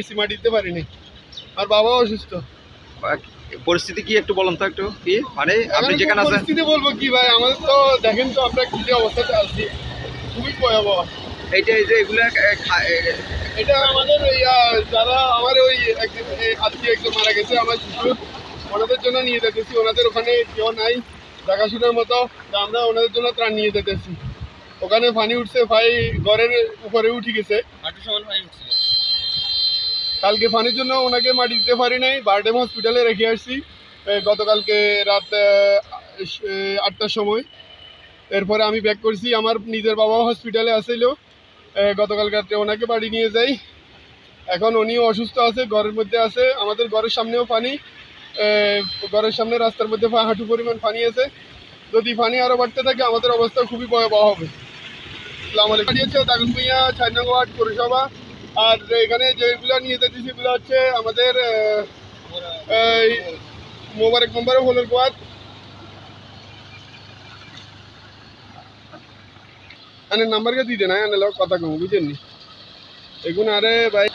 সীমা দিতে পারিনি। আর বাবাও অসুস্থ। পরিস্থিতি কি একটু বলুন তো, একটু কি মানে আপনি এখন যেখানে আছেন? পরিস্থিতি বলবো কি ভাই, আমাদের তো দেখেন তো আমরা কি যে অবস্থাতে আছি, খুবই ভয়াবহ। এইটা এই যে এগুলা এটা আমাদের যারা আমার ওই আত্মীয় একজন মারা গেছে আমার শ্বশুর, ওনাদের জন্য নিয়ে যেতেছি। ওনাদের ওখানে কেউ নাই দেখাশোনার মতো, তা আমরা ওনাদের জন্য ত্রাণ নিয়ে যেতেছি। ওখানে পানি উঠছে, ভাই ঘরের উপরে উঠে গেছে, হাঁটু সমান পানি উঠছে। কালকে পানির জন্য ওনাকে মাটি দিতে পারি নাই, বারডেম হসপিটালে রেখে আসছি গতকালকে রাত 8টার সময়। এরপরে আমি ব্যাক করছি, আমার নিজের বাবাও হসপিটালে আসছিল, গতকাল রাত্রে ওনাকে বাড়ি নিয়ে যাই। এখন উনিও অসুস্থ আছে, ঘরের মধ্যে আছে। আমাদের ঘরের সামনেও পানি, ঘরের সামনে রাস্তার মধ্যে হাঁটু পরিমাণ পানি আছে। যদি পানি আরও বাড়তে থাকে আমাদের অবস্থা খুবই ভয়াবহ হবে। আসসালামু আলাইকুম। হচ্ছে দাগনভূঞা 4 নং ওয়ার্ড পৌরসভা। আর এখানে যেগুলো নিয়ে যেতেছি সেগুলো হচ্ছে আমাদের মোবারক নম্বরে হলের কোয়াদ আনের নাম্বারকে দিয়ে দেন, আনে কথা কম বুঝেননি। এগুলো আরে ভাই